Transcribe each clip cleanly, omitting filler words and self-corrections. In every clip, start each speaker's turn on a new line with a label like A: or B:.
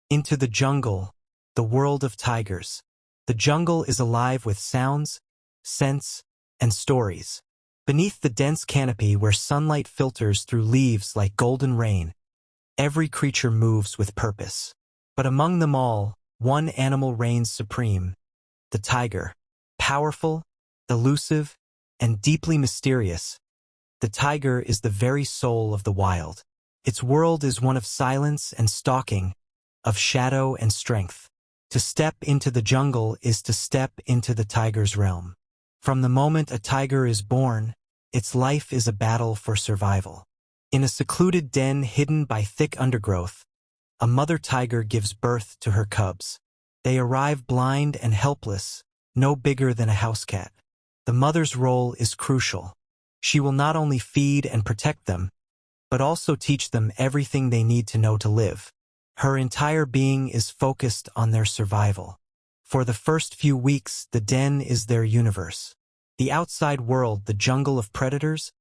A: Into the jungle, the world of tigers. The jungle is alive with sounds, scents, and stories. Beneath the dense canopy where sunlight filters through leaves like golden rain, every creature moves with purpose. But among them all, one animal reigns supreme, the tiger. Powerful, elusive, and deeply mysterious, the tiger is the very soul of the wild. Its world is one of silence and stalking, of shadow and strength. To step into the jungle is to step into the tiger's realm. From the moment a tiger is born, its life is a battle for survival. In a secluded den hidden by thick undergrowth, a mother tiger gives birth to her cubs. They arrive blind and helpless, no bigger than a house cat. The mother's role is crucial. She will not only feed and protect them, but also teach them everything they need to know to live. Her entire being is focused on their survival. For the first few weeks, the den is their universe. The outside world, the jungle of predators,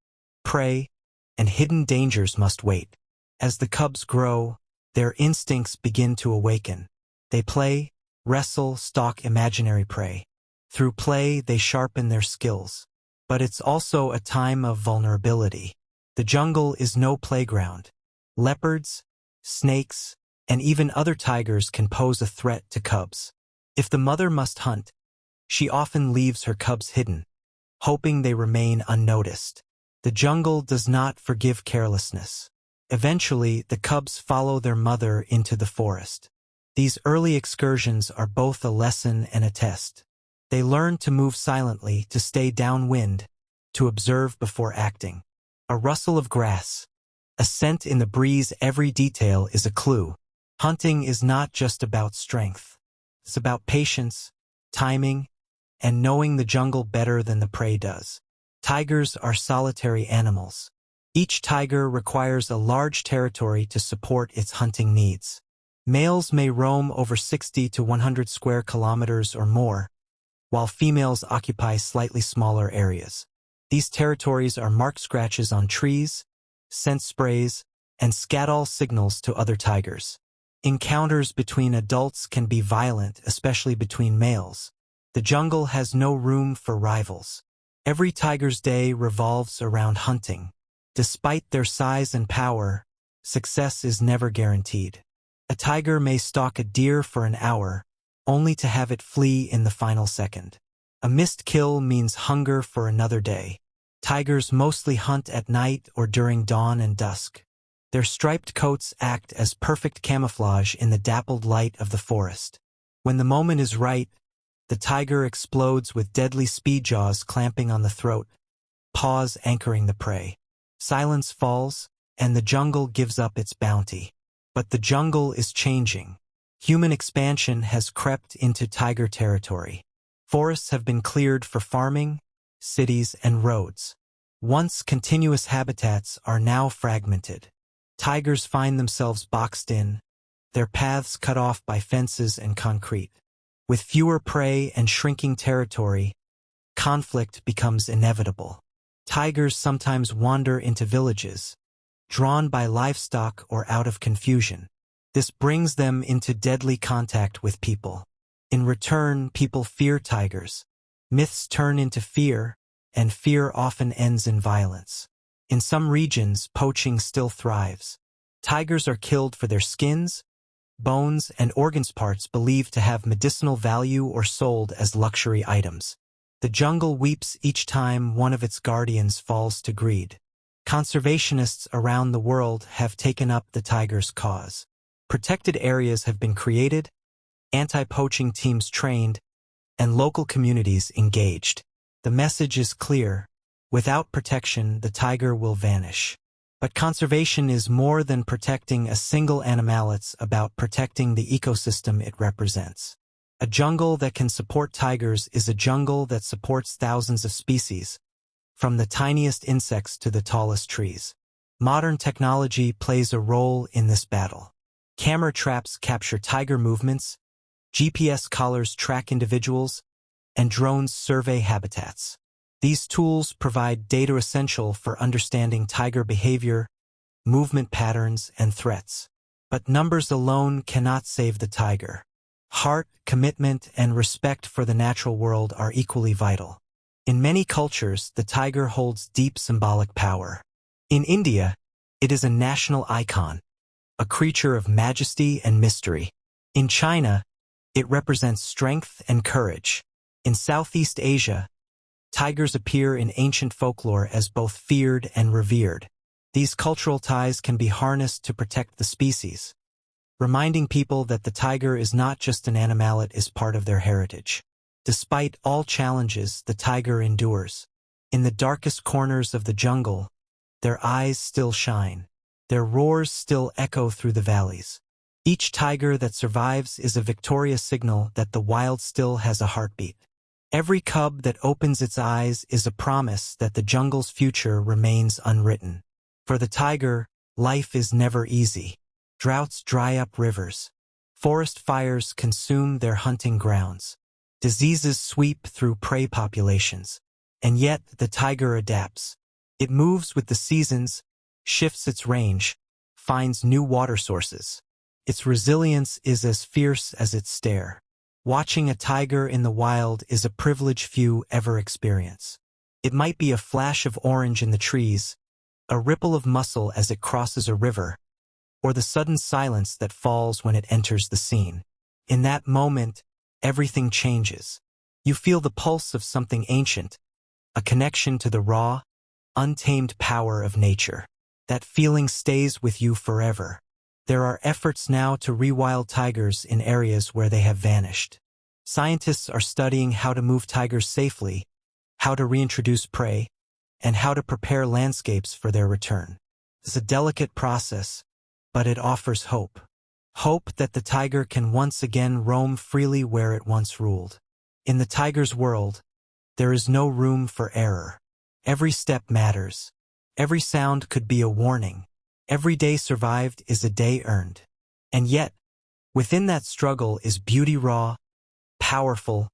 A: prey, and hidden dangers must wait. As the cubs grow, their instincts begin to awaken. They play, wrestle, stalk imaginary prey. Through play, they sharpen their skills. But it's also a time of vulnerability. The jungle is no playground. Leopards, snakes, and even other tigers can pose a threat to cubs. If the mother must hunt, she often leaves her cubs hidden, hoping they remain unnoticed. The jungle does not forgive carelessness. Eventually, the cubs follow their mother into the forest. These early excursions are both a lesson and a test. They learn to move silently, to stay downwind, to observe before acting. A rustle of grass, a scent in the breeze, every detail is a clue. Hunting is not just about strength. It's about patience, timing, and knowing the jungle better than the prey does. Tigers are solitary animals. Each tiger requires a large territory to support its hunting needs. Males may roam over 60 to 100 square kilometers or more, while females occupy slightly smaller areas. These territories are marked scratches on trees, scent sprays, and scat-all signals to other tigers. Encounters between adults can be violent, especially between males. The jungle has no room for rivals. Every tiger's day revolves around hunting. Despite their size and power, success is never guaranteed. A tiger may stalk a deer for an hour, only to have it flee in the final second. A missed kill means hunger for another day. Tigers mostly hunt at night or during dawn and dusk. Their striped coats act as perfect camouflage in the dappled light of the forest. When the moment is right, the tiger explodes with deadly speed, jaws clamping on the throat, paws anchoring the prey. Silence falls, and the jungle gives up its bounty. But the jungle is changing. Human expansion has crept into tiger territory. Forests have been cleared for farming, cities, and roads. Once continuous habitats are now fragmented. Tigers find themselves boxed in, their paths cut off by fences and concrete. With fewer prey and shrinking territory, conflict becomes inevitable. Tigers sometimes wander into villages, drawn by livestock or out of confusion. This brings them into deadly contact with people. In return, people fear tigers. Myths turn into fear, and fear often ends in violence. In some regions, poaching still thrives. Tigers are killed for their skins, bones, and organs, parts believed to have medicinal value or sold as luxury items. The jungle weeps each time one of its guardians falls to greed. Conservationists around the world have taken up the tiger's cause. Protected areas have been created, anti-poaching teams trained, and local communities engaged. The message is clear. Without protection, the tiger will vanish. But conservation is more than protecting a single animal, it's about protecting the ecosystem it represents. A jungle that can support tigers is a jungle that supports thousands of species, from the tiniest insects to the tallest trees. Modern technology plays a role in this battle. Camera traps capture tiger movements, GPS collars track individuals, and drones survey habitats. These tools provide data essential for understanding tiger behavior, movement patterns, and threats. But numbers alone cannot save the tiger. Heart, commitment, and respect for the natural world are equally vital. In many cultures, the tiger holds deep symbolic power. In India, it is a national icon, a creature of majesty and mystery. In China, it represents strength and courage. In Southeast Asia, tigers appear in ancient folklore as both feared and revered. These cultural ties can be harnessed to protect the species, reminding people that the tiger is not just an animal, it is part of their heritage. Despite all challenges, the tiger endures. In the darkest corners of the jungle, their eyes still shine. Their roars still echo through the valleys. Each tiger that survives is a victorious signal that the wild still has a heartbeat. Every cub that opens its eyes is a promise that the jungle's future remains unwritten. For the tiger, life is never easy. Droughts dry up rivers. Forest fires consume their hunting grounds. Diseases sweep through prey populations. And yet, the tiger adapts. It moves with the seasons, shifts its range, finds new water sources. Its resilience is as fierce as its stare. Watching a tiger in the wild is a privilege few ever experience. It might be a flash of orange in the trees, a ripple of muscle as it crosses a river, or the sudden silence that falls when it enters the scene. In that moment, everything changes. You feel the pulse of something ancient, a connection to the raw, untamed power of nature. That feeling stays with you forever. There are efforts now to rewild tigers in areas where they have vanished. Scientists are studying how to move tigers safely, how to reintroduce prey, and how to prepare landscapes for their return. It's a delicate process, but it offers hope. Hope that the tiger can once again roam freely where it once ruled. In the tiger's world, there is no room for error. Every step matters. Every sound could be a warning. Every day survived is a day earned. And yet, within that struggle is beauty raw, powerful,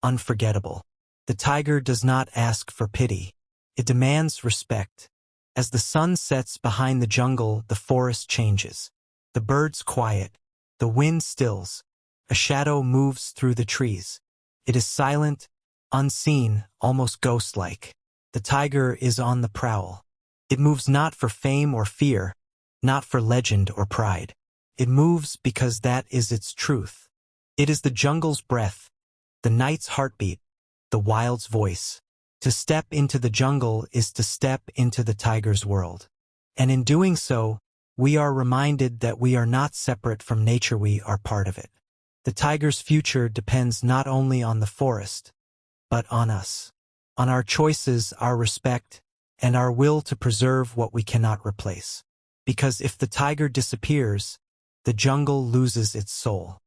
A: unforgettable. The tiger does not ask for pity. It demands respect. As the sun sets behind the jungle, the forest changes. The birds quiet. The wind stills. A shadow moves through the trees. It is silent, unseen, almost ghost-like. The tiger is on the prowl. It moves not for fame or fear, not for legend or pride. It moves because that is its truth. It is the jungle's breath, the night's heartbeat, the wild's voice. To step into the jungle is to step into the tiger's world. And in doing so, we are reminded that we are not separate from nature, we are part of it. The tiger's future depends not only on the forest, but on us, on our choices, our respect, and our will to preserve what we cannot replace. Because if the tiger disappears, the jungle loses its soul.